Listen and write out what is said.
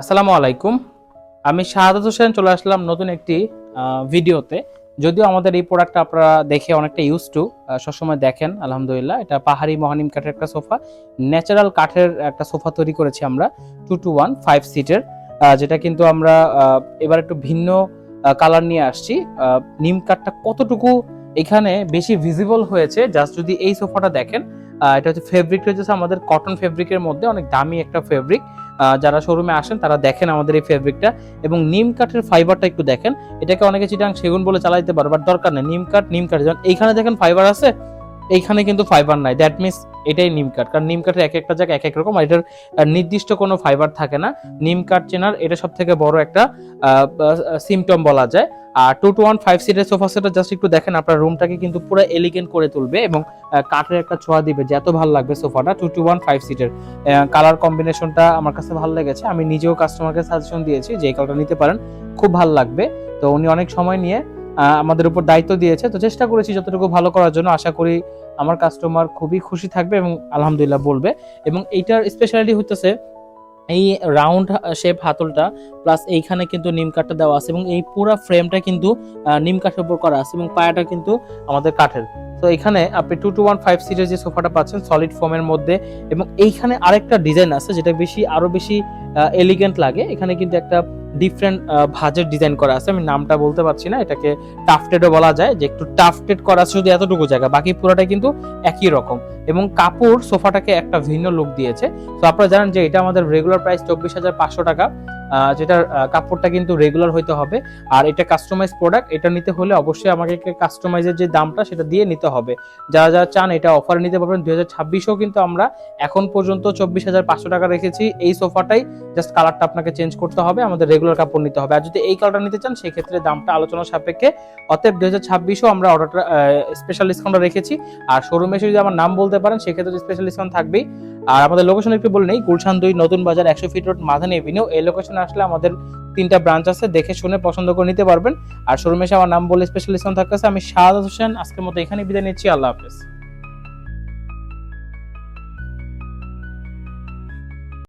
আসসালামু আলাইকুম। আমি শাহাদাত হোসেন চলে আসলাম নতুন একটি ভিডিওতে। যদিও আমাদের এই প্রোডাক্টটা আপনারা দেখে অনেকটা ইউজ টু, সবসময় দেখেন। আলহামদুলিল্লাহ, এটা পাহাড়ি মহানিম কাঠের একটা সোফা, ন্যাচারাল কাঠের একটা সোফা তৈরি করেছি আমরা, 2-to-1 5 সিটের, যেটা কিন্তু আমরা এবার একটু ভিন্ন কালার নিয়ে আসছি। নিম কাঠটা কতটুকু এখানে বেশি ভিজিবল হয়েছে জাস্ট যদি এই সোফাটা দেখেন। এটা হচ্ছে ফেব্রিকটা হচ্ছে আমাদের কটন ফেব্রিকের মধ্যে অনেক দামি একটা ফেব্রিক। যারা শোরুমে আসেন তারা দেখেন আমাদের এই ফেব্রিকটা, এবং নিম কাঠের ফাইবারটা একটু দেখেন। এটাকে অনেকে চিটাং সেগুন বলে চালাইতে পারে, বাট দরকার নেই। নিম কাঠ যেমন এইখানে দেখেন ফাইবার আছে, এইখানে কিন্তু ফাইবার নাই, দ্যাট মিনস এটাই নিম কাঠ। কারণ নিম কাঠের এক একটা জায়গায় এক এক রকম, আর এটার নির্দিষ্ট কোনো ফাইবার থাকে না। নিম কাঠ চেনার এটা সব থেকে বড় একটা সিমটম বলা যায়। আর 2-to-1 5 সিটের সোফা সেটটা জাস্ট একটু দেখেন, আপনার রুমটাকে কিন্তু পুরো এলিগেন্ট করে তুলবে এবং কাঠের একটা ছোঁয়া দিবে, যে এত ভালো লাগবে সোফাটা। 2-to-1 5 সিটের কালার কম্বিনেশনটা আমার কাছে ভালো লেগেছে। আমি নিজেও কাস্টমারকে সাজেশন দিয়েছি যে এই কালারটা নিতে পারেন, খুব ভালো লাগবে। তো উনি অনেক সময় নিয়ে আমাদের উপর দায়িত্ব দিয়েছে, তো চেষ্টা করেছি যতটুকু ভালো করার জন্য। আশা করি আমার কাস্টমার খুবই খুশি থাকবে এবং আলহামদুলিল্লাহ বলবে। এবং এইটার স্পেশালিটি হচ্ছে এই রাউন্ড শেপ হাতলটা, প্লাস এইখানে কিন্তু নিম কাঠটা দেওয়া আছে, এবং এই পুরো ফ্রেমটা কিন্তু নিম কাঠের উপর করা আছে, এবং পায়াটা কিন্তু আমাদের কাঠের। তো এখানে আপনি 2-to-1 5 সিটের যে সোফাটা পাচ্ছেন সলিড ফোমের মধ্যে, এবং এইখানে আরেকটা ডিজাইন আছে যেটা আরো বেশি এলিগেন্ট লাগে। এখানে কিন্তু একটা ডিফারেন্ট ভাঁজের ডিজাইন করা আছে, আমি নামটা বলতে পারছি না। এটাকে টাফটেডও বলা যায়, যে একটু টাফটেড করা আছে শুধু এতটুকু জায়গা, বাকি পুরোটাই কিন্তু একই রকম। এবং কাপড় সোফাটাকে একটা ভিন্ন লুক দিয়েছে। তো আপনারা জানেন যে এটা আমাদের রেগুলার প্রাইস 24,500 টাকা, যেটার কাপড়টা কিন্তু রেগুলার হইতে হবে। আর এটা কাস্টমাইজ প্রোডাক্ট, এটা নিতে হলে অবশ্যই আমাকে কাস্টমাইজের যে দামটা সেটা দিয়ে নিতে হবে। যারা যারা চান এটা অফারে নিতে পারবেন। 2026-ও কিন্তু আমরা এখন পর্যন্ত 24,500 টাকা রেখেছি এই সোফাটাই। জাস্ট কালারটা আপনাকে চেঞ্জ করতে হবে, আমাদের রেগুলার কাপড় নিতে হবে। আর যদি এই কালারটা নিতে চান সেক্ষেত্রে দামটা আলোচনা সাপেক্ষে। অতএব 2026-ও আমরা অর্ডারটা স্পেশাল ডিসকাউন্ট রেখেছি। আর শোরুমে এসে যদি আমার নাম বলতে পারেন সেক্ষেত্রে স্পেশাল ডিসকাউন্ট থাকবেই। আর আমাদের লোকেশন একটু বলে নেই, গুলশান 2 নতুন বাজার 100 ফিট রোড মাদানী এভিনিউ। এই লোকেশনে আসলে আমাদের 3টা ব্রাঞ্চ আছে, দেখে শুনে পছন্দ করে নিতে পারবেন। আর শোরুমে এসে আমার নাম বলে স্পেশাল ডিসকাউন্ট থাকতেছে। আমি শাহাদাত হোসেন, আজকের মতো এখানে বিদায় নিচ্ছি। আল্লাহ হাফেজ।